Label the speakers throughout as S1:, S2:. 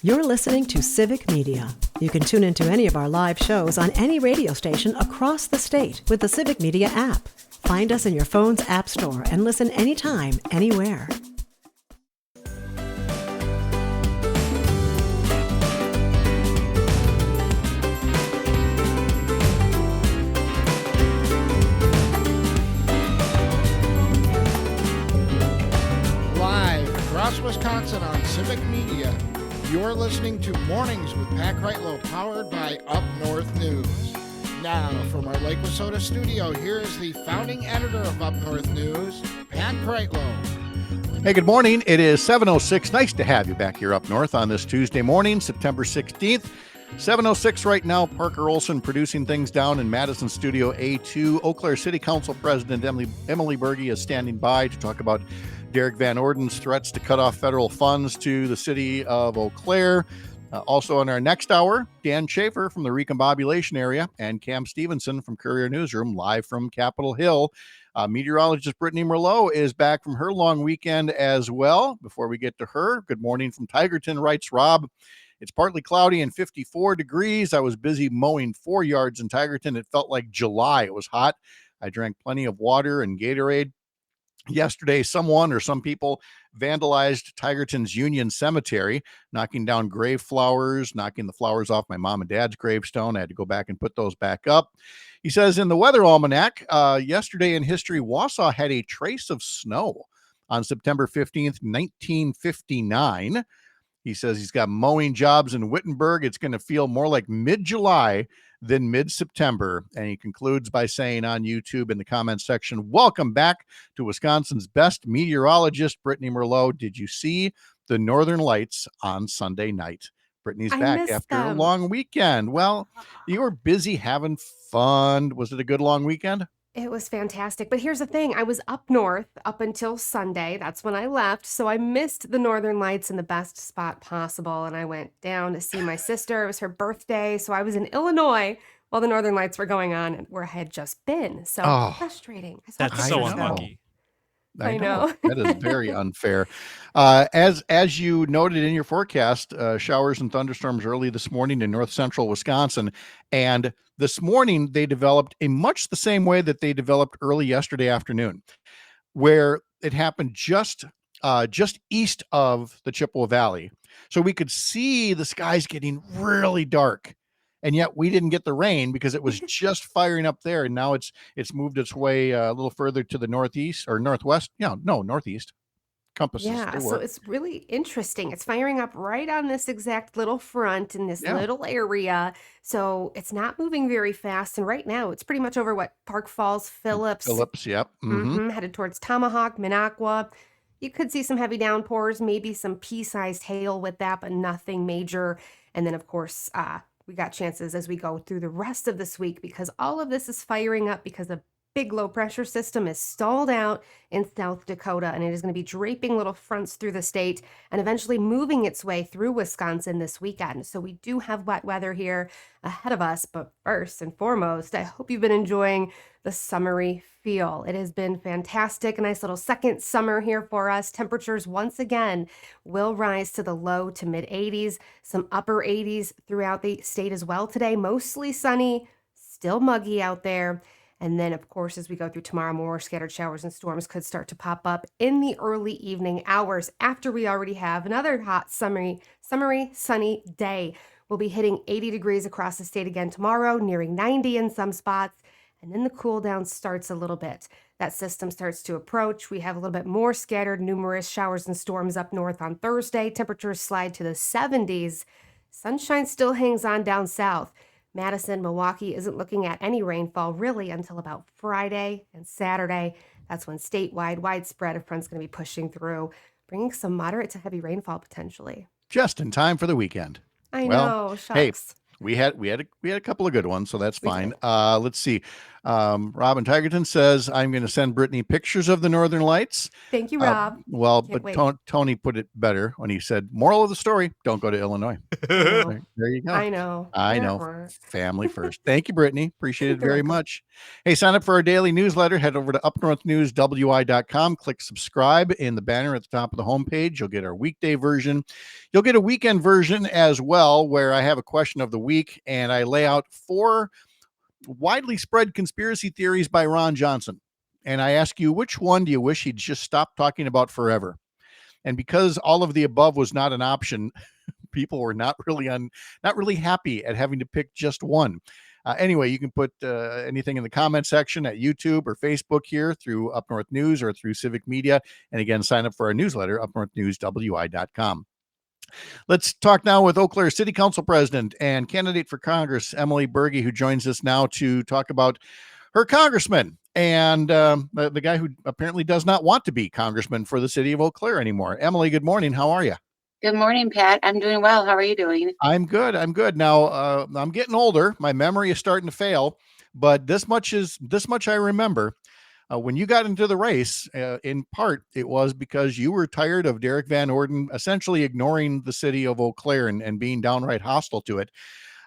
S1: You're listening to Civic Media. You can tune into any of our live shows on any radio station across the state with the Civic Media app. Find us in your phone's app store and listen anytime, anywhere.
S2: Live across Wisconsin on Civic Media. You're listening to Mornings with Pat Kreitlow, powered by Up North News. Now, from our Lake Wissota studio, here is the founding editor of Up North News, Pat Kreitlow.
S3: Hey, good morning. It is 7:06. Nice to have you back here up north on this Tuesday morning, September 16th. 7:06 right now. Parker Olson producing things down in Madison Studio A2. Eau Claire City Council President Emily Berge is standing by to talk about Derek Van Orden's threats to cut off federal funds to the city of Eau Claire. Also in our next hour, Dan Schaefer from the Recombobulation area and Cam Stevenson from Courier Newsroom, live from Capitol Hill. Meteorologist Brittany Merlot is back from her long weekend as well. Before we get to her, good morning from Tigerton, writes Rob. It's partly cloudy and 54 degrees. I was busy mowing 4 yards in Tigerton. It felt like July. It was hot. I drank plenty of water and Gatorade. Yesterday, someone or some people vandalized Tigerton's Union Cemetery, knocking down grave flowers, knocking the flowers off my mom and dad's gravestone. I had to go back and put those back up. He says in the weather almanac, yesterday in history, Wausau had a trace of snow on September 15th, 1959. He says he's got mowing jobs in Wittenberg. It's going to feel more like mid-July than mid-September. And he concludes by saying on YouTube in the comments section, welcome back to Wisconsin's best meteorologist, Brittany Merlot. Did you see the Northern Lights on Sunday night? Brittany's back after a long weekend. Well, you were busy having fun. Was it a good long weekend?
S4: It was fantastic. But here's the thing. I was up north up until Sunday. That's when I left. So I missed the Northern Lights in the best spot possible. And I went down to see my sister. It was her birthday. So I was in Illinois while the Northern Lights were going on and where I had just been. So frustrating.
S5: That's so unlucky.
S4: I know.
S3: That is very unfair. As you noted in your forecast, showers and thunderstorms early this morning in north central Wisconsin. And this morning, they developed in much the same way that they developed early yesterday afternoon, where it happened just east of the Chippewa Valley. So we could see the skies getting really dark. And yet we didn't get the rain because it was just firing up there. And now it's moved its way a little further to the northeast or northwest. Northeast. Compasses.
S4: Yeah, so it's really interesting. It's firing up right on this exact little front in this little area. So it's not moving very fast. And right now it's pretty much over Park Falls, Phillips.
S3: Yep.
S4: Headed towards Tomahawk, Minocqua. You could see some heavy downpours, maybe some pea-sized hail with that, but nothing major. And then, of course, we got chances as we go through the rest of this week because all of this is firing up because a big low pressure system is stalled out in South Dakota, and it is going to be draping little fronts through the state and eventually moving its way through Wisconsin this weekend. So we do have wet weather here ahead of us. But first and foremost, I hope you've been enjoying the summery feel. It has been fantastic. A nice little second summer here for us. Temperatures once again will rise to the low to mid 80s, some upper 80s throughout the state as well today. Mostly sunny, still muggy out there. And then, of course, as we go through tomorrow, more scattered showers and storms could start to pop up in the early evening hours after we already have another hot, summery, sunny day. We'll be hitting 80 degrees across the state again tomorrow, nearing 90 in some spots. And then the cool down starts a little bit. That system starts to approach. We have a little bit more scattered, numerous showers and storms up north on Thursday. Temperatures slide to the 70s. Sunshine still hangs on down south. Madison, Milwaukee isn't looking at any rainfall really until about Friday and Saturday. That's when statewide, widespread of front's going to be pushing through, bringing some moderate to heavy rainfall potentially.
S3: Just in time for the weekend.
S4: I know, shucks.
S3: Hey, we had a couple of good ones, so that's fine. Let's see. Robin Tigerton says, I'm going to send Brittany pictures of the Northern Lights.
S4: Thank you, Rob.
S3: Well,
S4: Can't
S3: but
S4: wait.
S3: Tony put it better when he said, moral of the story, don't go to Illinois.
S4: I know.
S3: There you go.
S4: I know.
S3: I
S4: Wah,
S3: know.
S4: wah.
S3: Family first. Thank you, Brittany. Appreciate it
S4: You're
S3: very
S4: welcome.
S3: much. Hey, sign up for our daily newsletter. Head over to upnorthnewswi.com. Click subscribe in the banner at the top of the homepage. You'll get our weekday version. You'll get a weekend version as well, where I have a question of the week and I lay out 4 widely spread conspiracy theories by Ron Johnson. And I ask you, which one do you wish he'd just stop talking about forever? And because all of the above was not an option, people were not really happy at having to pick just one. Anyway, you can put anything in the comment section at YouTube or Facebook here through Up North News or through Civic Media. And again, sign up for our newsletter, upnorthnewswi.com. Let's talk now with Eau Claire City Council President and candidate for Congress, Emily Berge, who joins us now to talk about her congressman and the guy who apparently does not want to be congressman for the city of Eau Claire anymore. Emily, good morning. How are you?
S5: Good morning, Pat. I'm doing well. How are you doing?
S3: I'm good. Now, I'm getting older. My memory is starting to fail, but this much I remember. When you got into the race, in part, it was because you were tired of Derek Van Orden essentially ignoring the city of Eau Claire and being downright hostile to it.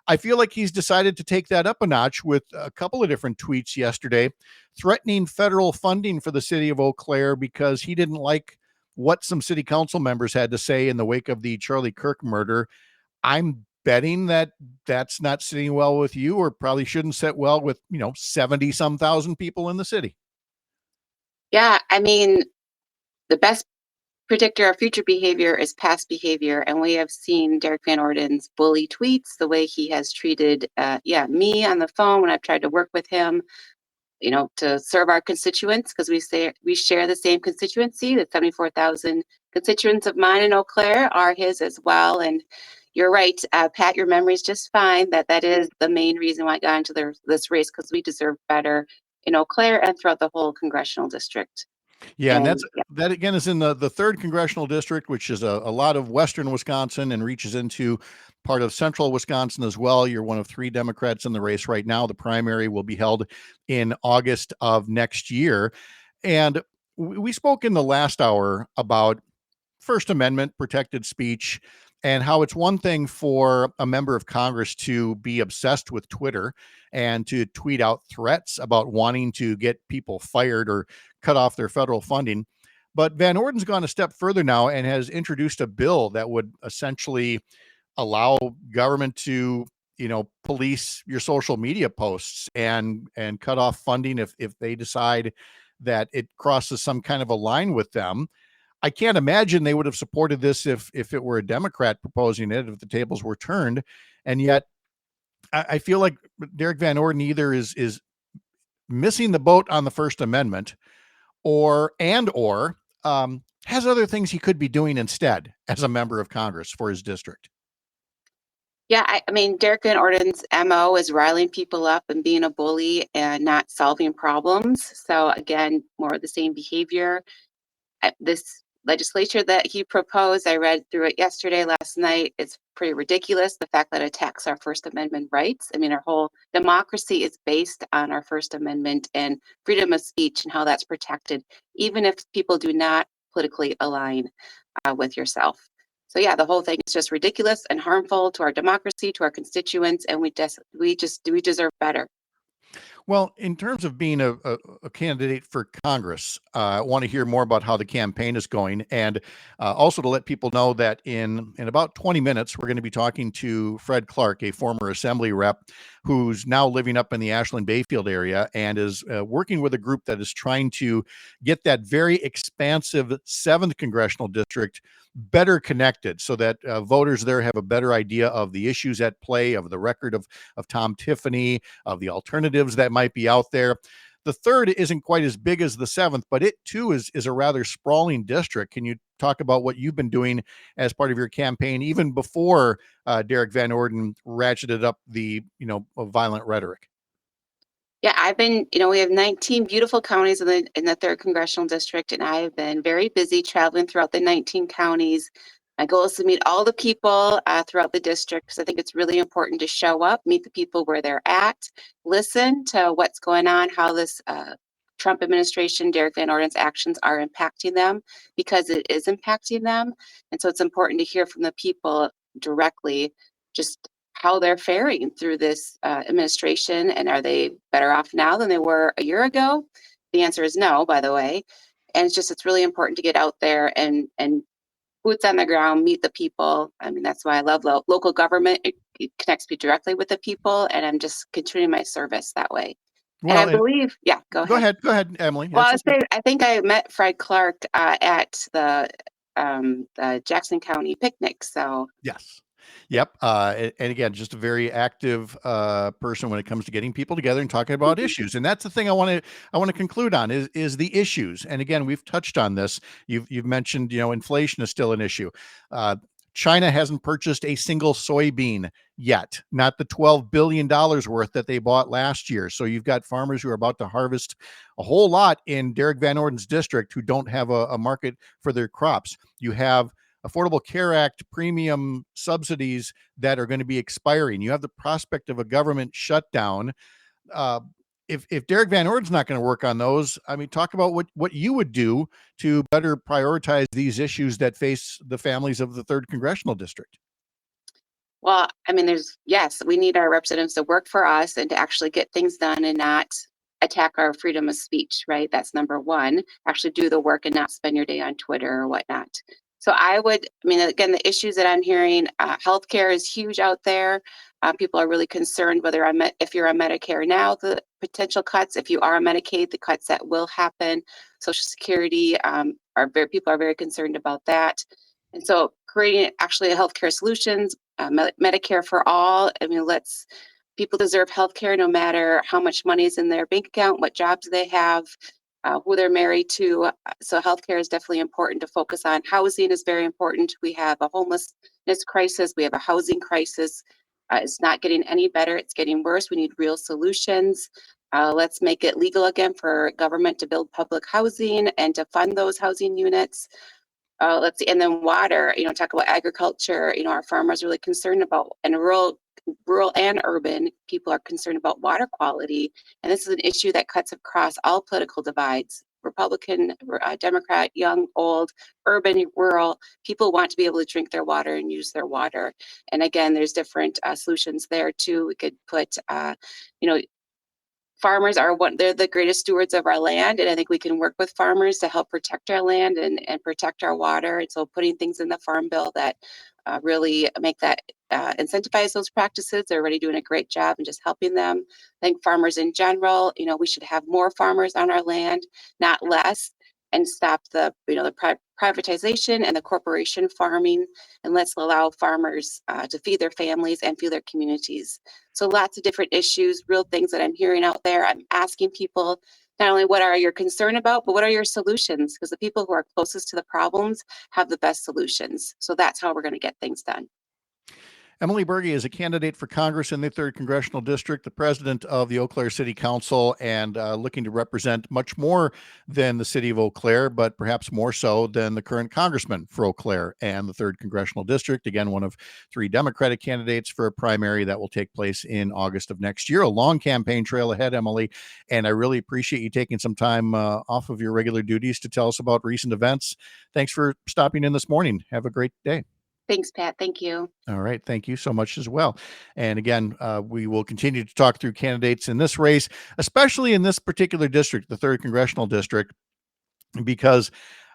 S3: I feel like he's decided to take that up a notch with a couple of different tweets yesterday, threatening federal funding for the city of Eau Claire because he didn't like what some city council members had to say in the wake of the Charlie Kirk murder. I'm betting that that's not sitting well with you, or probably shouldn't sit well with, 70 some thousand people in the city.
S5: Yeah, I mean, the best predictor of future behavior is past behavior. And we have seen Derek Van Orden's bully tweets, the way he has treated, me on the phone when I've tried to work with him, to serve our constituents, because we share the same constituency. The 74,000 constituents of mine in Eau Claire are his as well. And you're right, Pat, your memory's just fine. That is the main reason why I got into this race, because we deserve better in Eau Claire and throughout the whole congressional district.
S3: Yeah, and
S5: And
S3: that again is in the 3rd congressional district, which is a lot of western Wisconsin and reaches into part of central Wisconsin as well. You're one of 3 Democrats in the race right now. The primary will be held in August of next year. And we spoke in the last hour about First Amendment protected speech and how it's one thing for a member of Congress to be obsessed with Twitter and to tweet out threats about wanting to get people fired or cut off their federal funding. But Van Orden's gone a step further now and has introduced a bill that would essentially allow government to, police your social media posts and cut off funding if they decide that it crosses some kind of a line with them. I can't imagine they would have supported this if it were a Democrat proposing it, if the tables were turned. And yet I feel like Derek Van Orden either is missing the boat on the First Amendment or has other things he could be doing instead as a member of Congress for his district.
S5: yeah, I mean, Derek Van Orden's MO is riling people up and being a bully and not solving problems. So again, more of the same behavior. This legislature that he proposed, I read through it yesterday, last night. It's pretty ridiculous, the fact that it attacks our First Amendment rights. I mean, our whole democracy is based on our First Amendment and freedom of speech and how that's protected, even if people do not politically align with yourself. So yeah, the whole thing is just ridiculous and harmful to our democracy, to our constituents, and we deserve better.
S3: Well, in terms of being a candidate for Congress, I want to hear more about how the campaign is going, and also to let people know that in about 20 minutes, we're going to be talking to Fred Clark, a former Assembly rep who's now living up in the Ashland Bayfield area and is working with a group that is trying to get that very expansive 7th congressional district better connected so that voters there have a better idea of the issues at play, of the record of Tom Tiffany, of the alternatives that might be out there. The 3rd isn't quite as big as the 7th, but it too is a rather sprawling district. Can you talk about what you've been doing as part of your campaign, even before Derek Van Orden ratcheted up the, violent rhetoric?
S5: Yeah, I've been, we have 19 beautiful counties in the 3rd congressional district, and I have been very busy traveling throughout the 19 counties, My goal is to meet all the people throughout the district, because I think it's really important to show up, meet the people where they're at, listen to what's going on, how this Trump administration, Derek Van Orden's actions are impacting them, because it is impacting them. And so it's important to hear from the people directly, just how they're faring through this administration, and are they better off now than they were a year ago? The answer is no, by the way. And it's really important to get out there and boots on the ground, meet the people. I mean, that's why I love local government. It connects me directly with the people, and I'm just continuing my service that way.
S3: Well,
S5: and I believe, yeah, go ahead.
S3: Go ahead, Emily.
S5: Well, I think I met Fred Clark at the Jackson County picnic. So
S3: yes. Yep. And again, just a very active person when it comes to getting people together and talking about issues. And that's the thing I want to conclude on is the issues. And again, we've touched on this. You've mentioned, inflation is still an issue. China hasn't purchased a single soybean yet, not the $12 billion worth that they bought last year. So you've got farmers who are about to harvest a whole lot in Derek Van Orden's district who don't have a market for their crops. You have Affordable Care Act premium subsidies that are going to be expiring. You have the prospect of a government shutdown. If Derek Van Orden's not going to work on those, I mean, talk about what you would do to better prioritize these issues that face the families of the 3rd Congressional District.
S5: Well, I mean, yes, we need our representatives to work for us and to actually get things done and not attack our freedom of speech, right? That's number one. Actually do the work and not spend your day on Twitter or whatnot. So again, the issues that I'm hearing, healthcare is huge out there. People are really concerned if you're on Medicare now, the potential cuts. If you are on Medicaid, the cuts that will happen. Social Security, people are very concerned about that. And so creating actually a healthcare solutions, Medicare for all. I mean, people deserve healthcare no matter how much money is in their bank account, what jobs they have, who they're married to. So healthcare is definitely important to focus on. Housing is very important. We have a homelessness crisis. We have a housing crisis. It's not getting any better. It's getting worse. We need real solutions. Let's make it legal again for government to build public housing and to fund those housing units. Let's see. And then water, talk about agriculture. Our farmers are really concerned about, and rural and urban people are concerned about water quality. And this is an issue that cuts across all political divides. Republican, Democrat, young, old, urban, rural, people want to be able to drink their water and use their water. And again, there's different solutions there too. We could put, farmers they're the greatest stewards of our land. And I think we can work with farmers to help protect our land and protect our water. And so putting things in the farm bill that really make that incentivize those practices. They're already doing a great job and just helping them. I think farmers in general, we should have more farmers on our land, not less, and stop the privatization and the corporation farming, and let's allow farmers to feed their families and feed their communities. So lots of different issues, real things that I'm hearing out there. I'm asking people not only what are you concerned about, but what are your solutions? Because the people who are closest to the problems have the best solutions. So that's how we're going to get things done.
S3: Emily Berge is a candidate for Congress in the 3rd Congressional District, the president of the Eau Claire City Council, and looking to represent much more than the city of Eau Claire, but perhaps more so than the current congressman for Eau Claire and the 3rd Congressional District. Again, one of 3 Democratic candidates for a primary that will take place in August of next year. A long campaign trail ahead, Emily, and I really appreciate you taking some time off of your regular duties to tell us about recent events. Thanks for stopping in this morning. Have a great day.
S5: Thanks, Pat. Thank you.
S3: All right. Thank you so much as well. And again, we will continue to talk through candidates in this race, especially in this particular district, the 3rd Congressional District, because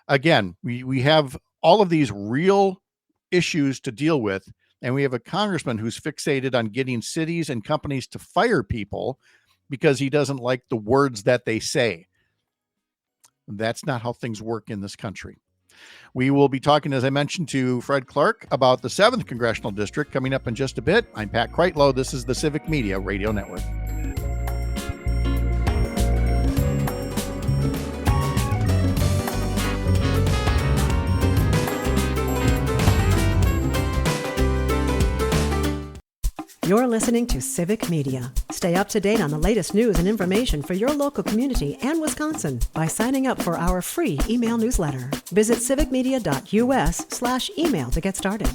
S3: again, we have all of these real issues to deal with. And we have a congressman who's fixated on getting cities and companies to fire people because he doesn't like the words that they say. That's not how things work in this country. We will be talking, as I mentioned, to Fred Clark about the 7th Congressional District coming up in just a bit. I'm Pat Kreitlow. This is the Civic Media Radio Network.
S1: You're listening to Civic Media. Stay up to date on the latest news and information for your local community and Wisconsin by signing up for our free email newsletter. Visit civicmedia.us/email to get started.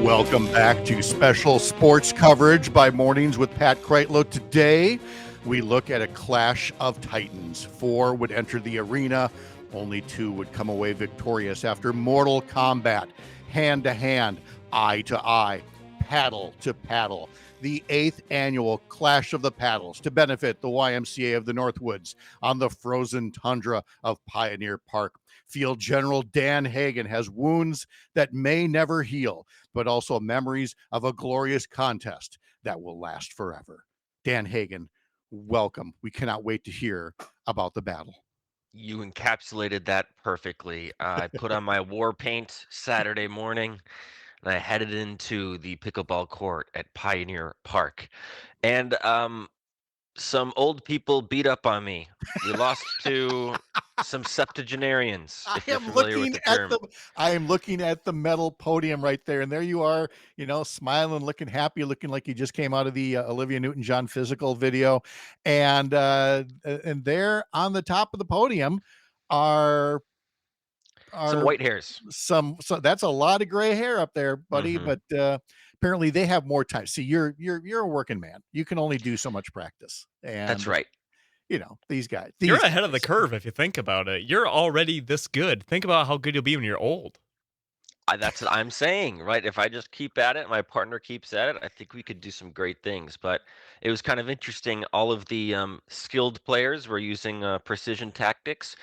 S3: Welcome back to special sports coverage by Mornings with Pat Kreitlow. Today, we look at a clash of titans. 4 would enter the arena. Only 2 would come away victorious after mortal combat, hand-to-hand, eye-to-eye, paddle to paddle. The 8th annual Clash of the Paddles to benefit the YMCA of the Northwoods on the frozen tundra of Pioneer Park. Field General Dan Hagan has wounds that may never heal, but also memories of a glorious contest that will last forever. Dan Hagan, welcome. We cannot wait to hear about the battle.
S6: You encapsulated that perfectly. I put on my war paint Saturday morning and I headed into the pickleball court at Pioneer Park. And some old people beat up on me. We lost to some septuagenarians, if you're familiar with the term.
S3: I am looking at the metal podium right there, and there you are, smiling, looking happy, looking like you just came out of the Olivia Newton-John physical video, and there on the top of the podium are
S6: some white hairs.
S3: So that's a lot of gray hair up there, buddy.
S6: Mhm.
S3: But apparently they have more time. See, you're a working man. You can only do so much practice. And
S6: That's right.
S3: These guys.
S7: You're ahead of the curve if you think about it. You're already this good. Think about how good you'll be when you're old.
S6: That's what I'm saying, right? If I just keep at it, my partner keeps at it, I think we could do some great things. But it was kind of interesting. All of the skilled players were using precision tactics.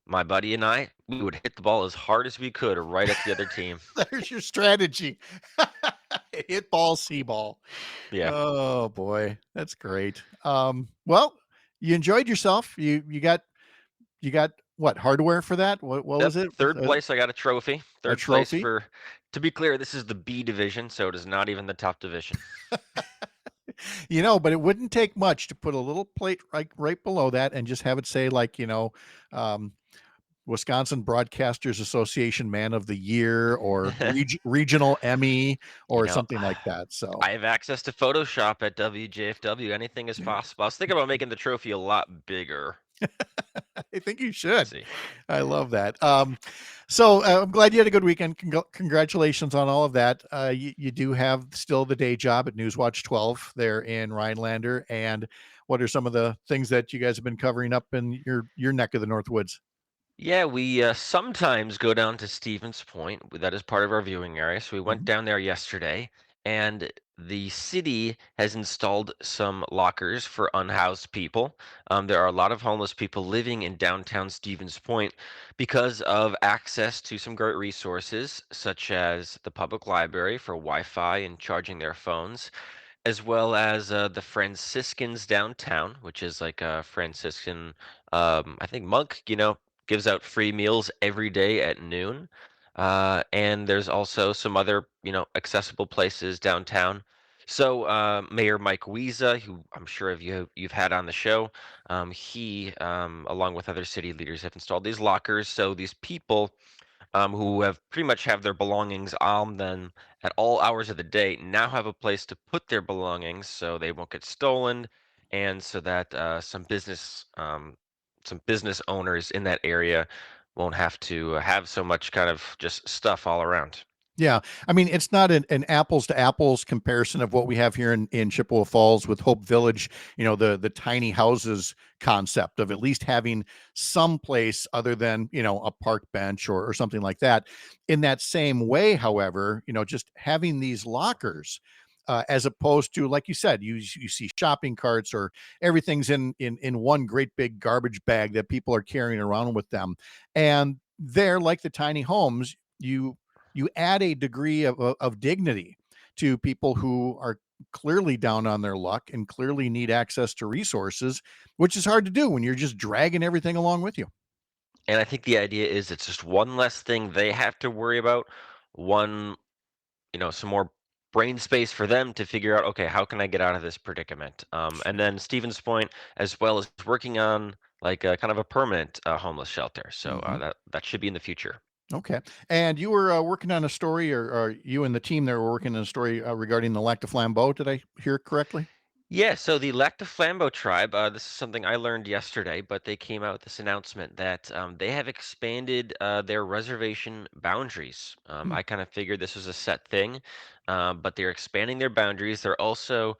S6: My buddy and I, we would hit the ball as hard as we could right at the other team.
S3: There's your strategy. Hit ball, see ball.
S6: Yeah.
S3: Oh boy, that's great. Well, you enjoyed yourself. You got what hardware for that? What was it?
S6: Third place, I got a trophy. Third place
S3: trophy?
S6: to be clear, this is the B division, so it is not even the top division.
S3: But it wouldn't take much to put a little plate right below that and just have it say Wisconsin Broadcasters Association Man of the Year or Regional Emmy or something like that. So
S6: I have access to Photoshop at WJFW. Anything is possible. I was thinking about making the trophy a lot bigger.
S3: I think you should. I love that. So I'm glad you had a good weekend. Congratulations on all of that. You do have still the day job at Newswatch 12 there in Rhinelander. And what are some of the things that you guys have been covering up in your neck of the Northwoods?
S6: Yeah, we sometimes go down to Stevens Point. That is part of our viewing area. So we went down there yesterday, and the city has installed some lockers for unhoused people. There are a lot of homeless people living in downtown Stevens Point because of access to some great resources, such as the public library for Wi-Fi and charging their phones, as well as the Franciscans downtown, which is like a Franciscan, I think, monk, gives out free meals every day at noon. And there's also some other, accessible places downtown. So Mayor Mike Wiesa, who I'm sure you've had on the show, he, along with other city leaders, have installed these lockers. So these people who have pretty much have their belongings on them at all hours of the day now have a place to put their belongings so they won't get stolen, and so that some business owners in that area won't have to have so much kind of just stuff all around.
S3: Yeah. I mean, it's not an apples to apples comparison of what we have here in Chippewa Falls with Hope Village, the tiny houses concept of at least having some place other than, a park bench or something like that. In that same way, however, just having these lockers, as opposed to, like you said, you see shopping carts or everything's in one great big garbage bag that people are carrying around with them. And they're like the tiny homes, you add a degree of dignity to people who are clearly down on their luck and clearly need access to resources, which is hard to do when you're just dragging everything along with you.
S6: And I think the idea is it's just one less thing they have to worry about. Some more brain space for them to figure out, okay, how can I get out of this predicament? And then Stevens Point, as well as working on like a kind of a permanent homeless shelter. So
S3: Mhm.
S6: that should be in the future.
S3: Okay. And you were working on a story, or you and the team there were working on a story regarding the Lac de Flambeau. Did I hear correctly?
S6: Yeah, so the Lac de Flambeau tribe, this is something I learned yesterday, but they came out with this announcement that they have expanded their reservation boundaries.
S3: Hmm.
S6: I kind of figured this was a set thing, but they're expanding their boundaries. They're also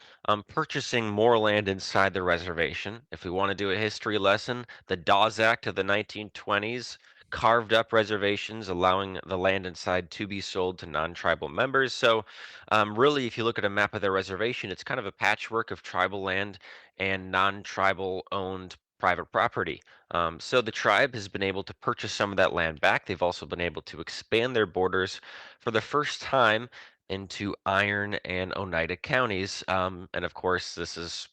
S6: purchasing more land inside the reservation. If we want to do a history lesson, the Dawes Act of the 1920s carved up reservations, allowing the land inside to be sold to non-tribal members. So really, if you look at a map of their reservation, it's kind of a patchwork of tribal land and non-tribal owned private property. So the tribe has been able to purchase some of that land back. They've also been able to expand their borders for the first time into Iron and Oneida counties. And of course, this is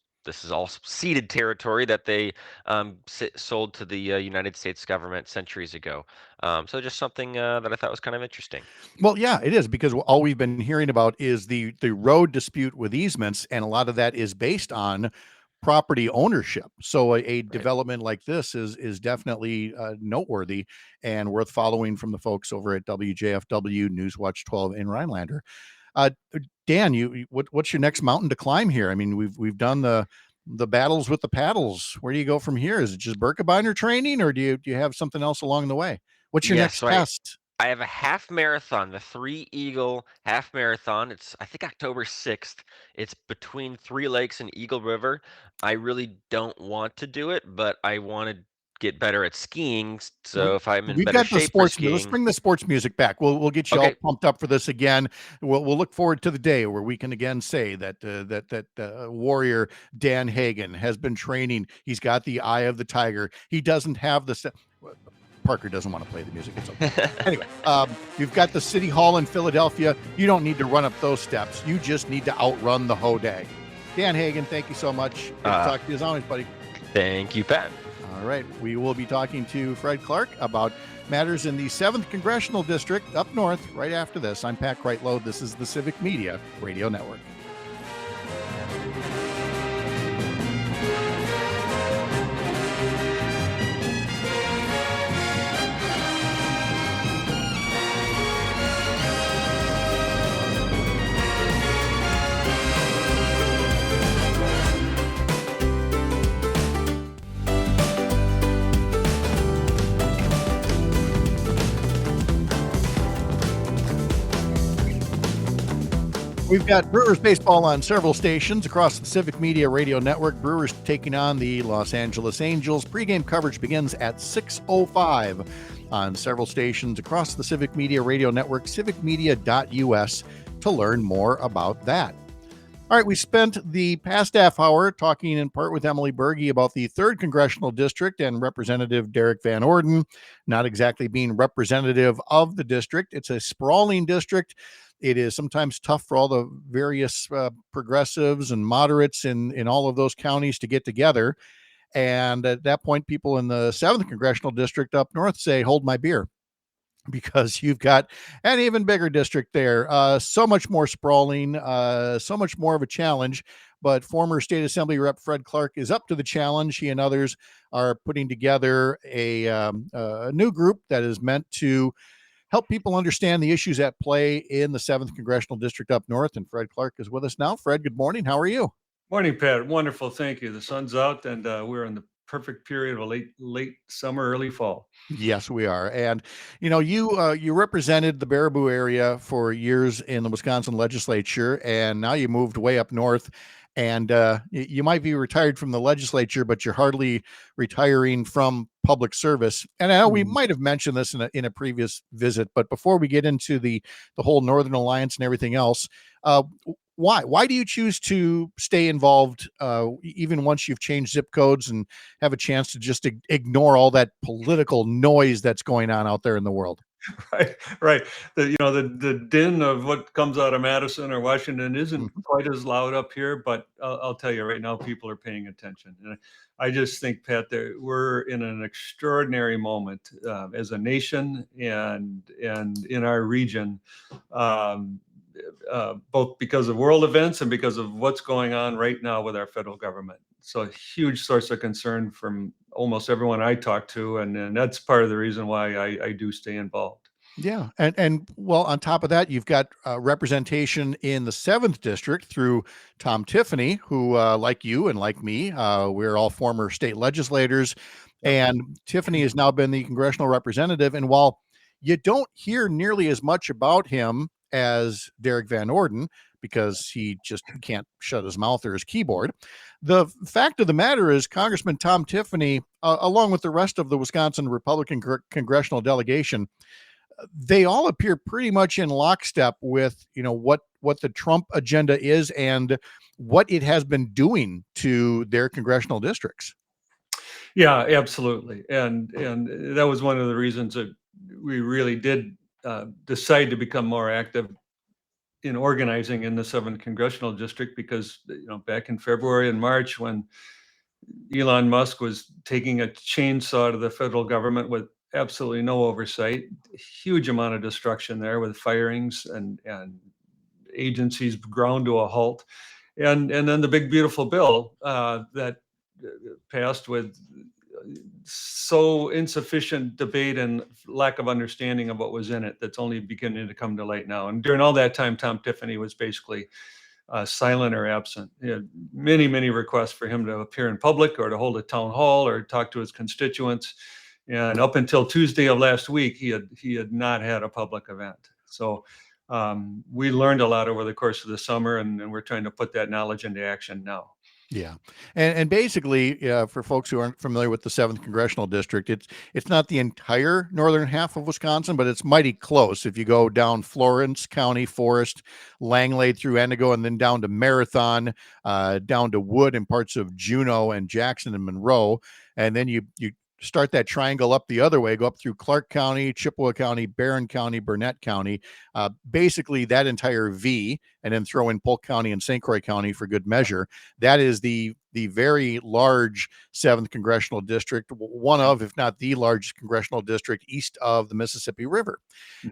S6: all ceded territory that they sold to the United States government centuries ago. So just something that I thought was kind of interesting.
S3: Well, yeah, it is, because all we've been hearing about is the road dispute with easements, and a lot of that is based on property ownership. So a
S6: Right.
S3: development like this is definitely noteworthy and worth following from the folks over at WJFW Newswatch 12 in Rhinelander. Uh, Dan, what's your next mountain to climb here? I mean, we've done the battles with the paddles. Where do you go from here? Is it just Birkebeiner training, or do you have something else along the way? What's your
S6: Yeah,
S3: next
S6: so
S3: test?
S6: I have a half marathon, the Three Eagle half marathon. It's I think October 6th. It's between Three Lakes and Eagle River. I really don't want to do it, but I want to get better at skiing.
S3: Well,
S6: So if I'm in
S3: we've
S6: better
S3: got the
S6: shape for
S3: sports. Let's
S6: skiing,
S3: bring the sports music back. We'll get you all
S6: okay.
S3: pumped up for this again. We'll look forward to the day where we can again say that warrior Dan Hagen has been training. He's got the eye of the tiger. He doesn't have the. Parker doesn't want to play the music. It's okay. Anyway, you've got the City Hall in Philadelphia. You don't need to run up those steps. You just need to outrun the Hodag. Dan Hagen, thank you so much. Good to talk to you as always, buddy.
S6: Thank you, Pat.
S3: All right. We will be talking to Fred Clark about matters in the 7th Congressional District up north right after this. I'm Pat Kreitlow. This is the Civic Media Radio Network. We've got Brewers baseball on several stations across the Civic Media Radio Network. Brewers taking on the Los Angeles Angels. Pregame coverage begins at 6:05 on several stations across the Civic Media Radio Network, civicmedia.us, to learn more about that. All right, we spent the past half hour talking in part with Emily Berge about the 3rd Congressional District and Representative Derek Van Orden, not exactly being representative of the district. It's a sprawling district. It is sometimes tough for all the various progressives and moderates in all of those counties to get together. And at that point, people in the 7th Congressional District up north say, hold my beer, because you've got an even bigger district there. So much more sprawling, so much more of a challenge. But former State Assembly Rep Fred Clark is up to the challenge. He and others are putting together a new group that is meant to help people understand the issues at play in the 7th Congressional District up north. And Fred Clark is with us now. Fred, good morning. How are you?
S8: Morning, Pat. Wonderful. Thank you. The sun's out and we're in the perfect period of late summer, early fall.
S3: Yes, we are. And you represented the Baraboo area for years in the Wisconsin legislature, and now you moved way up north. And you might be retired from the legislature, but you're hardly retiring from public service. And I know we might have mentioned this in a previous visit, but before we get into the whole Northern Alliance and everything else, why do you choose to stay involved even once you've changed zip codes and have a chance to just ignore all that political noise that's going on out there in the world?
S8: Right. The din of what comes out of Madison or Washington isn't quite as loud up here, but I'll tell you right now, people are paying attention. And I just think, Pat, that we're in an extraordinary moment as a nation and in our region. both because of world events and because of what's going on right now with our federal government. So a huge source of concern from almost everyone I talk to, and that's part of the reason why I do stay involved.
S3: Yeah, and well, on top of that, you've got representation in the 7th district through Tom Tiffany, who, like you and like me, we're all former state legislators, and Tiffany has now been the congressional representative. And while you don't hear nearly as much about him as Derek Van Orden, because he just can't shut his mouth or his keyboard, the fact of the matter is Congressman Tom Tiffany, along with the rest of the Wisconsin Republican congressional delegation, they all appear pretty much in lockstep with what the Trump agenda is and what it has been doing to their congressional districts.
S8: Yeah, absolutely, and that was one of the reasons that we really did decide to become more active in organizing in the 7th congressional district, because back in February and March, when Elon Musk was taking a chainsaw to the federal government with absolutely no oversight, huge amount of destruction there with firings and agencies ground to a halt. And then the big beautiful bill that passed with so insufficient debate and lack of understanding of what was in it, that's only beginning to come to light now. And during all that time, Tom Tiffany was basically silent or absent. He had many requests for him to appear in public or to hold a town hall or talk to his constituents. And up until Tuesday of last week, he had not had a public event. So we learned a lot over the course of the summer, and we're trying to put that knowledge into action now.
S3: Yeah, and basically, for folks who aren't familiar with the 7th congressional district, it's not the entire northern half of Wisconsin, but it's mighty close. If you go down Florence County, Forest, Langley through Endigo, and then down to Marathon, down to Wood and parts of Juneau and Jackson and Monroe, and then you start that triangle up the other way, go up through Clark County, Chippewa County, Barron County, Burnett County, basically that entire V, and then throw in Polk County and St. Croix County for good measure. That is the very large 7th congressional district, one of, if not the largest congressional district east of the Mississippi River.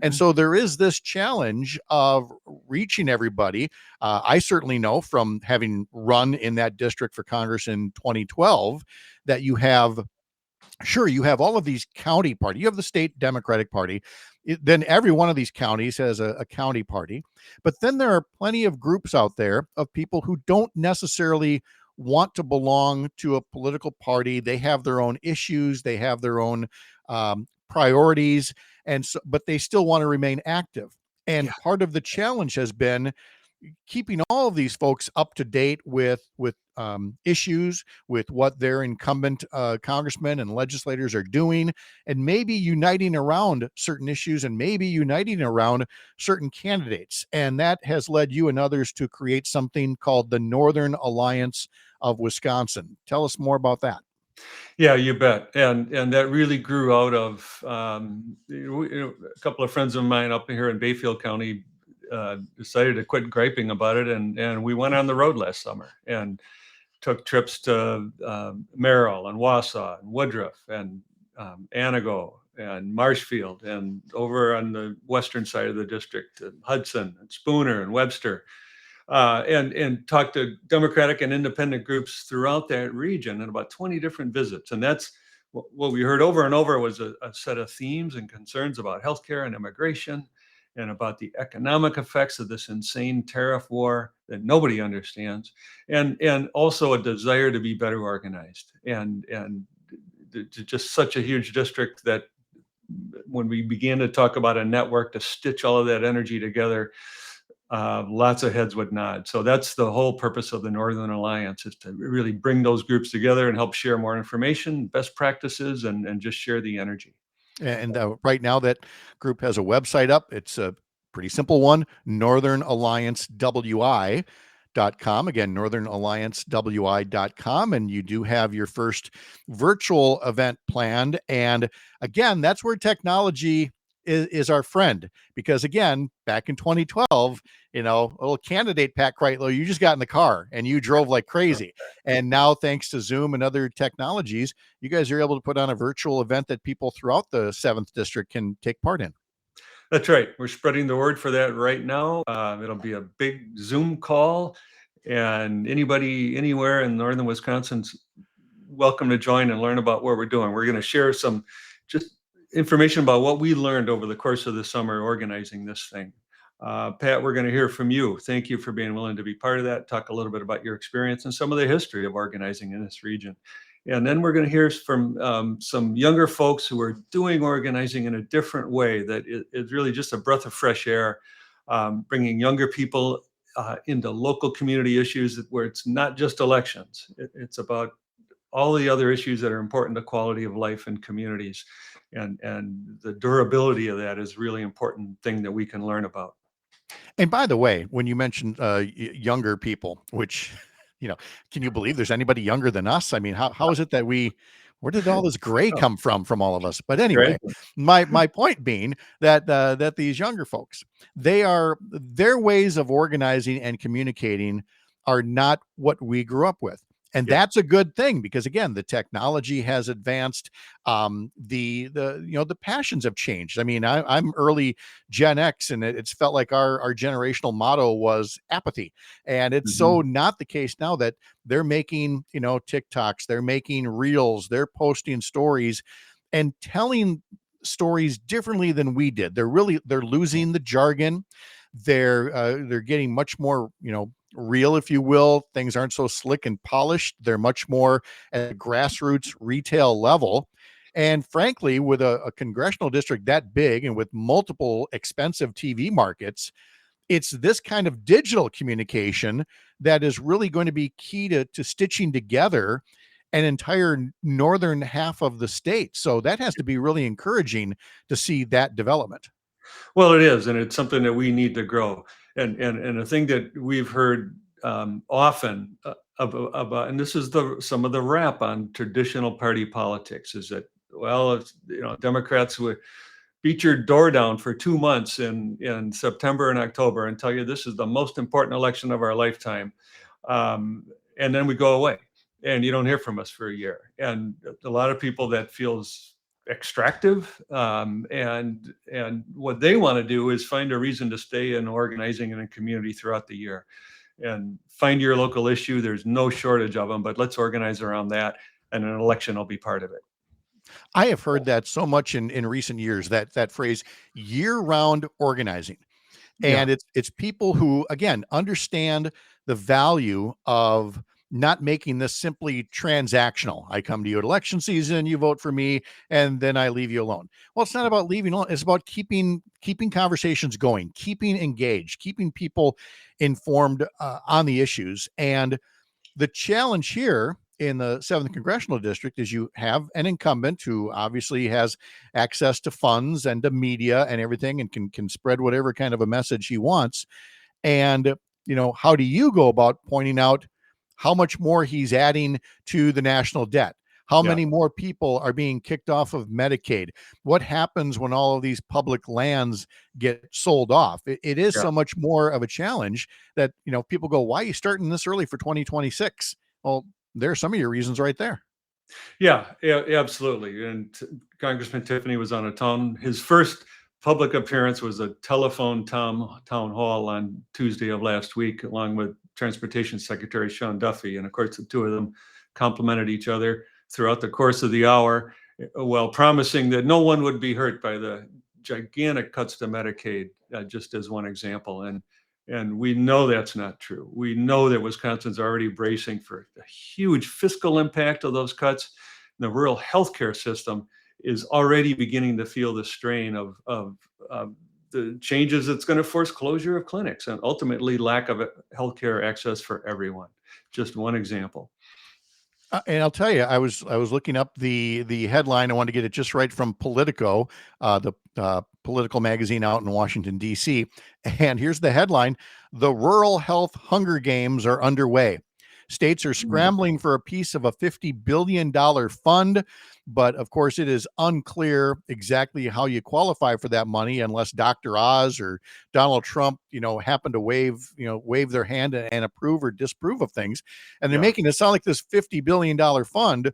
S3: And so there is this challenge of reaching everybody. I certainly know from having run in that district for Congress in 2012 that you have all of these county parties. You have the state Democratic Party. Then every one of these counties has a county party. But then there are plenty of groups out there of people who don't necessarily want to belong to a political party. They have their own issues. They have their own priorities. But they still want to remain active. And part of the challenge has been keeping all of these folks up to date with issues, with what their incumbent congressmen and legislators are doing, and maybe uniting around certain issues and maybe uniting around certain candidates. And that has led you and others to create something called the Northern Alliance of Wisconsin. Tell us more about that.
S8: Yeah, you bet. And that really grew out of a couple of friends of mine up here in Bayfield County decided to quit griping about it, and we went on the road last summer and took trips to Merrill and Wausau and Woodruff and Anago and Marshfield, and over on the western side of the district, Hudson and Spooner and Webster, and talked to Democratic and independent groups throughout that region, and about 20 different visits. And that's what we heard over and over was a set of themes and concerns about healthcare and immigration, and about the economic effects of this insane tariff war that nobody understands, and also a desire to be better organized, and just such a huge district that when we began to talk about a network to stitch all of that energy together, lots of heads would nod. So that's the whole purpose of the Northern Alliance, is to really bring those groups together and help share more information, best practices, and just share the energy.
S3: And right now that group has a website up. It's a pretty simple one, northernalliancewi.com. Again, northernalliancewi.com. And you do have your first virtual event planned. And again, that's where technology is our friend, because again, back in 2012, a little candidate, Pat Kreitlow, you just got in the car and you drove like crazy. And now, thanks to Zoom and other technologies, you guys are able to put on a virtual event that people throughout the 7th district can take part in.
S8: That's right. We're spreading the word for that right now. It'll be a big Zoom call, and anybody anywhere in northern Wisconsin's welcome to join and learn about what we're doing. We're going to share some just information about what we learned over the course of the summer organizing this thing. Pat, we're going to hear from you. Thank you for being willing to be part of that. Talk a little bit about your experience and some of the history of organizing in this region. And then we're going to hear from some younger folks who are doing organizing in a different way that is really just a breath of fresh air, bringing younger people into local community issues where it's not just elections. It's about all the other issues that are important to quality of life in communities. And the durability of that is really important thing that we can learn about.
S3: And by the way, when you mentioned younger people, which, can you believe there's anybody younger than us? I mean, how is it that where did all this gray come from all of us? But anyway, my point being that these younger folks, their ways of organizing and communicating are not what we grew up with. And that's a good thing because again, the technology has advanced. The passions have changed. I mean, I'm early Gen X, and it's felt like our generational motto was apathy, and it's so not the case now that they're making TikToks, they're making reels, they're posting stories, and telling stories differently than we did. They're losing the jargon. They're getting much more real, if you will. Things aren't so slick and polished. They're much more at a grassroots retail level. And frankly, with a congressional district that big and with multiple expensive TV markets, it's this kind of digital communication that is really going to be key to stitching together an entire northern half of the state. So that has to be really encouraging to see that development.
S8: Well, it is, and it's something that we need to grow. And a thing that we've heard often about, and this is some of the rap on traditional party politics, is that, well, if, Democrats would beat your door down for 2 months in September and October and tell you this is the most important election of our lifetime, and then we go away, and you don't hear from us for a year. And a lot of people, that feels extractive, and what they want to do is find a reason to stay in organizing in a community throughout the year and find your local issue. There's no shortage of them, but let's organize around that, and an election will be part of it.
S3: I have heard that so much in recent years, that phrase year-round organizing. And it's people who, again, understand the value of not making this simply transactional. I come to you at election season, you vote for me, and then I leave you alone. Well, it's not about leaving alone. It's about keeping conversations going, keeping engaged, keeping people informed on the issues. And the challenge here in the 7th Congressional District is you have an incumbent who obviously has access to funds and to media and everything and can spread whatever kind of a message he wants. And, how do you go about pointing out how much more he's adding to the national debt? How many more people are being kicked off of Medicaid? What happens when all of these public lands get sold off? It is so much more of a challenge that, people go, why are you starting this early for 2026? Well, there are some of your reasons right there.
S8: Yeah, absolutely. And Congressman Tiffany was on his first public appearance was a telephone town hall on Tuesday of last week, along with Transportation Secretary Sean Duffy. And of course, the two of them complimented each other throughout the course of the hour, while promising that no one would be hurt by the gigantic cuts to Medicaid, just as one example. And we know that's not true. We know that Wisconsin's already bracing for a huge fiscal impact of those cuts. The rural healthcare system is already beginning to feel the strain of the changes that's going to force closure of clinics and ultimately lack of healthcare access for everyone. Just one example.
S3: And I'll tell you, I was looking up the headline. I wanted to get it just right from Politico, the political magazine out in Washington, D.C. And here's the headline: "The Rural Health Hunger Games are underway. States are scrambling for a piece of a $50 billion fund, but of course it is unclear exactly how you qualify for that money unless Dr. Oz or Donald Trump, happen to wave their hand and approve or disapprove of things. And they're making it sound like this $50 billion fund,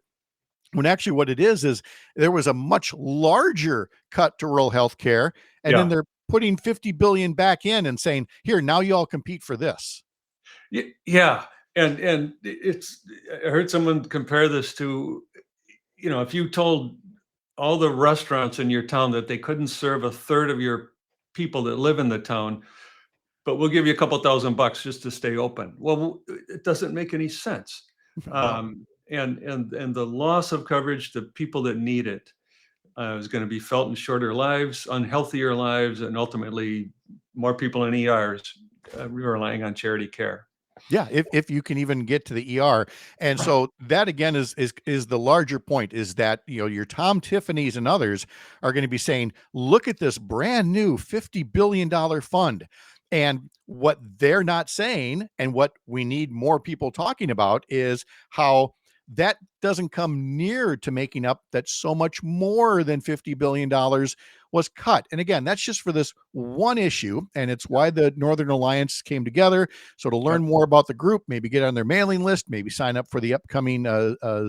S3: when actually what it is there was a much larger cut to rural health care. And then they're putting 50 billion back in and saying, here, now you all compete for this.
S8: Yeah. And I heard someone compare this to, if you told all the restaurants in your town that they couldn't serve a third of your people that live in the town, but we'll give you a couple $1,000 just to stay open. Well, it doesn't make any sense. And the loss of coverage to people that need it is going to be felt in shorter lives, unhealthier lives, and ultimately more people in ERs relying on charity care.
S3: Yeah, if you can even get to the ER. And so that again is the larger point, is that, your Tom Tiffany's and others are going to be saying, look at this brand new $50 billion fund. And what they're not saying, and what we need more people talking about, is how that doesn't come near to making up that so much more than $50 billion was cut. And again, that's just for this one issue. And it's why the Northern Alliance came together. So to learn more about the group, maybe get on their mailing list, maybe sign up for the upcoming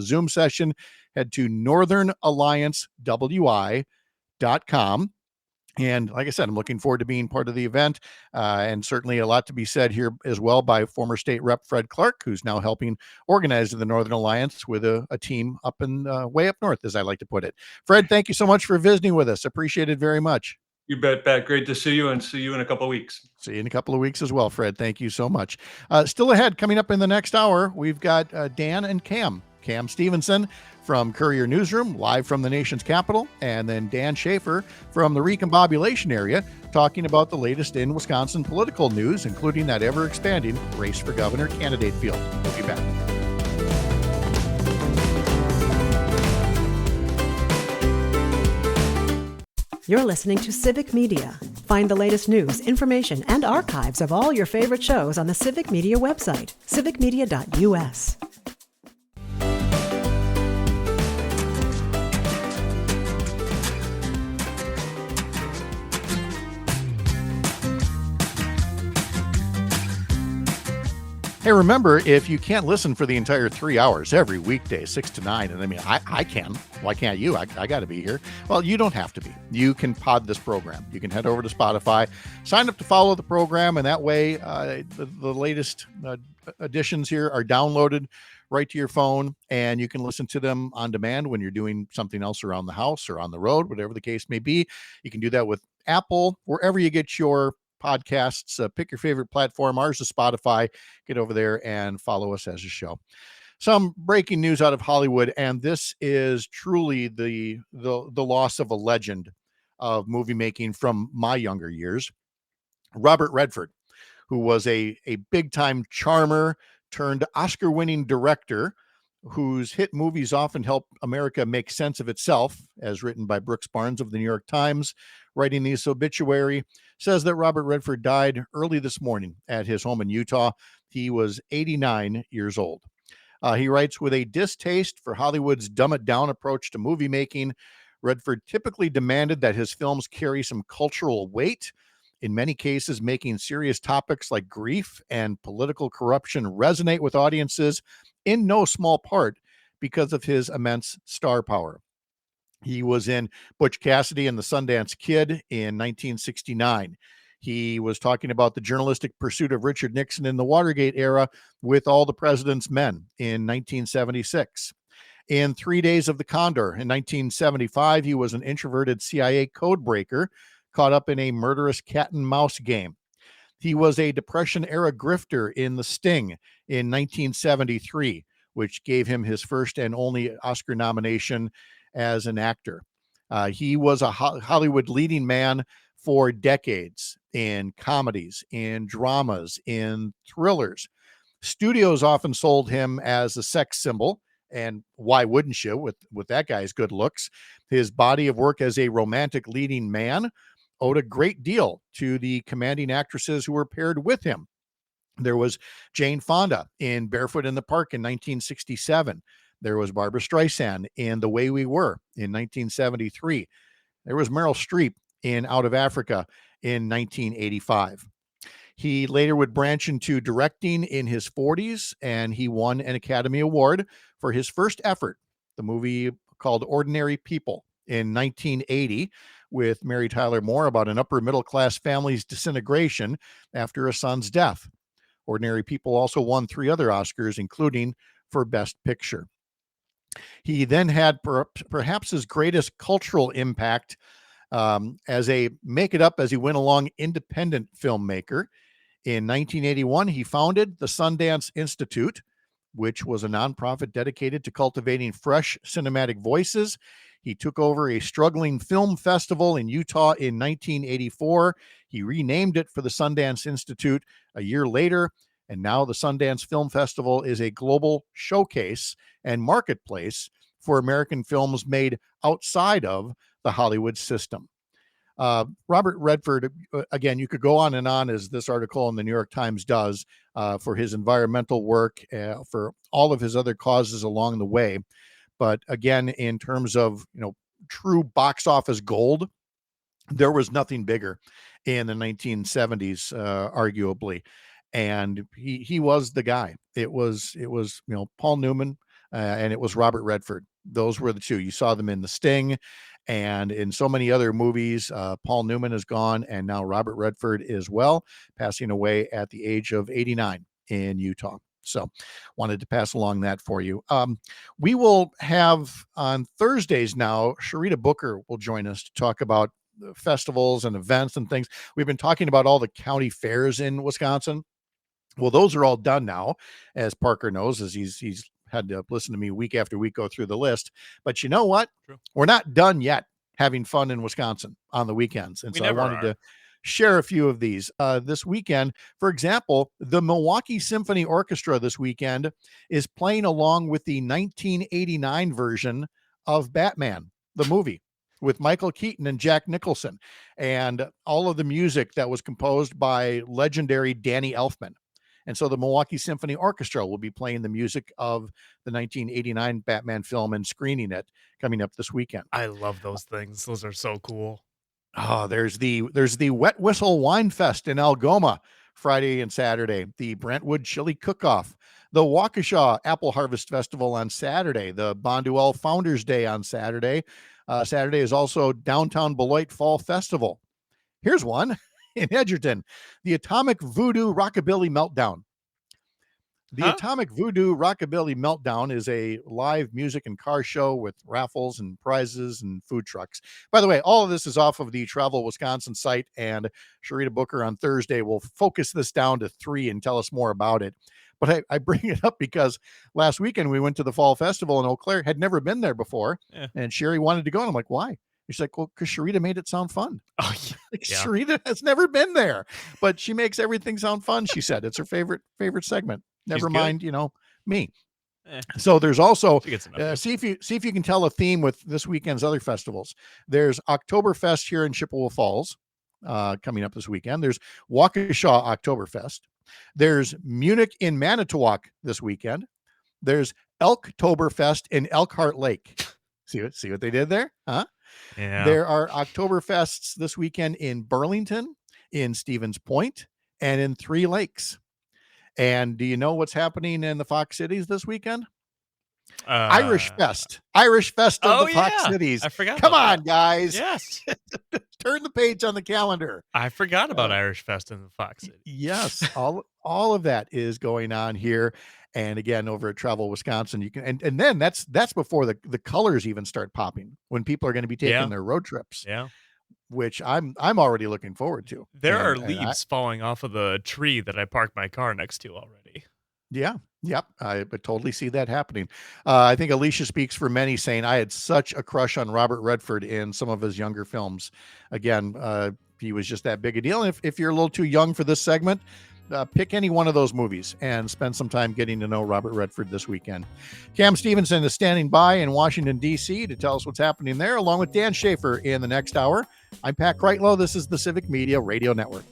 S3: Zoom session, head to northernalliancewi.com. And like I said, I'm looking forward to being part of the event, and certainly a lot to be said here as well by former state rep Fred Clark, who's now helping organize the Northern Alliance with a team up in way up north, as I like to put it. Fred, thank you so much for visiting with us. Appreciate it very much.
S8: You bet, Pat. Great to see you, and see you in a couple of weeks.
S3: See you in a couple of weeks as well, Fred. Thank you so much. Still ahead, coming up in the next hour, we've got Dan and Cam Stevenson from Courier Newsroom, live from the nation's capital, and then Dan Schaefer from the Recombobulation area, talking about the latest in Wisconsin political news, including that ever-expanding race for governor candidate field. We'll be back.
S1: You're listening to Civic Media. Find the latest news, information, and archives of all your favorite shows on the Civic Media website, civicmedia.us.
S3: Hey, remember, if you can't listen for the entire 3 hours every weekday, 6 to 9, and I mean, I can. Why can't you? I got to be here. Well, you don't have to be. You can pod this program. You can head over to Spotify, sign up to follow the program, and that way the latest editions here are downloaded right to your phone, and you can listen to them on demand when you're doing something else around the house or on the road, whatever the case may be. You can do that with Apple, wherever you get your podcasts. Pick your favorite platform. Ours is Spotify. Get over there and follow us as a show. Some breaking news out of Hollywood, and this is truly the loss of a legend of movie making from my younger years. Robert Redford, who was a big time charmer turned Oscar-winning director, whose hit movies often help America make sense of itself, as written by Brooks Barnes of the New York Times, writing this obituary, says that Robert Redford died early this morning at his home in Utah. He was 89 years old. He writes, with a distaste for Hollywood's dumb-it-down approach to movie making, Redford typically demanded that his films carry some cultural weight, in many cases making serious topics like grief and political corruption resonate with audiences, in no small part because of his immense star power. He was in Butch Cassidy and the Sundance Kid in 1969. He was talking about the journalistic pursuit of Richard Nixon in the Watergate era with All the President's Men in 1976. In 3 Days of the Condor in 1975, he was an introverted CIA codebreaker caught up in a murderous cat and mouse game. He was a Depression-era grifter in The Sting in 1973, which gave him his first and only Oscar nomination as an actor. He was a Hollywood leading man for decades in comedies, in dramas, in thrillers. Studios often sold him as a sex symbol, and why wouldn't you with that guy's good looks? His body of work as a romantic leading man owed a great deal to the commanding actresses who were paired with him. There was Jane Fonda in Barefoot in the Park in 1967. There was Barbara Streisand in The Way We Were in 1973. There was Meryl Streep in Out of Africa in 1985. He later would branch into directing in his 40s, and he won an Academy Award for his first effort, the movie called Ordinary People in 1980, with Mary Tyler Moore about an upper middle class family's disintegration after a son's death. Ordinary People also won 3 other Oscars, including for Best Picture. He then had perhaps his greatest cultural impact as a make it up as he went along independent filmmaker. In 1981, he founded the Sundance Institute, which was a nonprofit dedicated to cultivating fresh cinematic voices. He took over a struggling film festival in Utah in 1984. He renamed it for the Sundance Institute a year later, and now the Sundance Film Festival is a global showcase and marketplace for American films made outside of the Hollywood system. Robert Redford, again, you could go on and on, as this article in the New York Times does, for his environmental work, for all of his other causes along the way. But again, in terms of, true box office gold, there was nothing bigger in the 1970s, arguably. And he was the guy. It was Paul Newman, and it was Robert Redford. Those were the two. You saw them in The Sting and in so many other movies. Paul Newman is gone, and now Robert Redford is passing away at the age of 89 in Utah. So wanted to pass along that for you. We will have on Thursdays now, Sharita Booker will join us to talk about festivals and events and things. We've been talking about all the county fairs in Wisconsin. Well, those are all done now, as Parker knows, as he's had to listen to me week after week go through the list. But you know what?
S7: True.
S3: We're not done yet having fun in Wisconsin on the weekends. And so I wanted to share a few of these this weekend. For example, the Milwaukee Symphony Orchestra this weekend is playing along with the 1989 version of Batman, the movie, with Michael Keaton and Jack Nicholson, and all of the music that was composed by legendary Danny Elfman. And so the Milwaukee Symphony Orchestra will be playing the music of the 1989 Batman film and screening it coming up this weekend.
S7: I love those things. Those are so cool.
S3: Oh, there's the Wet Whistle Wine Fest in Algoma Friday and Saturday, the Brentwood Chili Cook-Off, the Waukesha Apple Harvest Festival on Saturday, the Bonduel Founders Day on Saturday. Saturday is also Downtown Beloit Fall Festival. Here's one in Edgerton, the Atomic Voodoo Rockabilly Meltdown. The Atomic Voodoo Rockabilly Meltdown is a live music and car show with raffles and prizes and food trucks. By the way, all of this is off of the Travel Wisconsin site, and Sharita Booker on Thursday will focus this down to 3 and tell us more about it. But I bring it up because last weekend we went to the Fall Festival in Eau Claire, had never been there before, and Sherry wanted to go, and I'm like, why? She's like, well, because Sharita made it sound fun.
S7: Oh,
S3: yeah. Sharita has never been there, but she makes everything sound fun, she said. It's her favorite segment. Never mind, me. So there's also, see if you can tell a theme with this weekend's other festivals. There's Oktoberfest here in Chippewa Falls coming up this weekend. There's Waukesha Oktoberfest. There's Munich in Manitowoc this weekend. There's Elktoberfest in Elkhart Lake. See what they did there? Huh?
S7: Yeah.
S3: There are Oktoberfests this weekend in Burlington, in Stevens Point, and in Three Lakes. And do you know what's happening in the Fox Cities this weekend? Irish Fest of the Fox Cities.
S7: I forgot.
S3: Come on, guys.
S7: Yes.
S3: Turn the page on the calendar.
S7: I forgot about Irish Fest in the Fox City.
S3: Yes. all of that is going on here. And again, over at Travel Wisconsin, you can, and then that's before the colors even start popping, when people are going to be taking their road trips.
S7: Yeah.
S3: Which I'm already looking forward to.
S7: There are leaves falling off of the tree that I parked my car next to already.
S3: Yeah. Yep. I totally see that happening. I think Alicia speaks for many, saying I had such a crush on Robert Redford in some of his younger films. Again, he was just that big a deal. And if you're a little too young for this segment, pick any one of those movies and spend some time getting to know Robert Redford this weekend. Cam Stevenson is standing by in Washington, D.C. to tell us what's happening there, along with Dan Schaefer in the next hour. I'm Pat Kreitlow. This is the Civic Media Radio Network.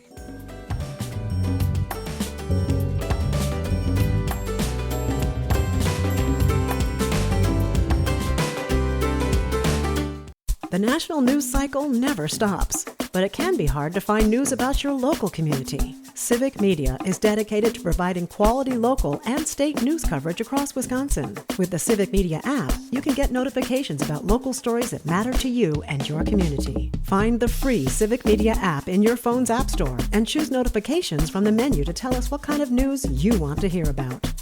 S1: The national news cycle never stops, but it can be hard to find news about your local community. Civic Media is dedicated to providing quality local and state news coverage across Wisconsin. With the Civic Media app, you can get notifications about local stories that matter to you and your community. Find the free Civic Media app in your phone's app store and choose notifications from the menu to tell us what kind of news you want to hear about.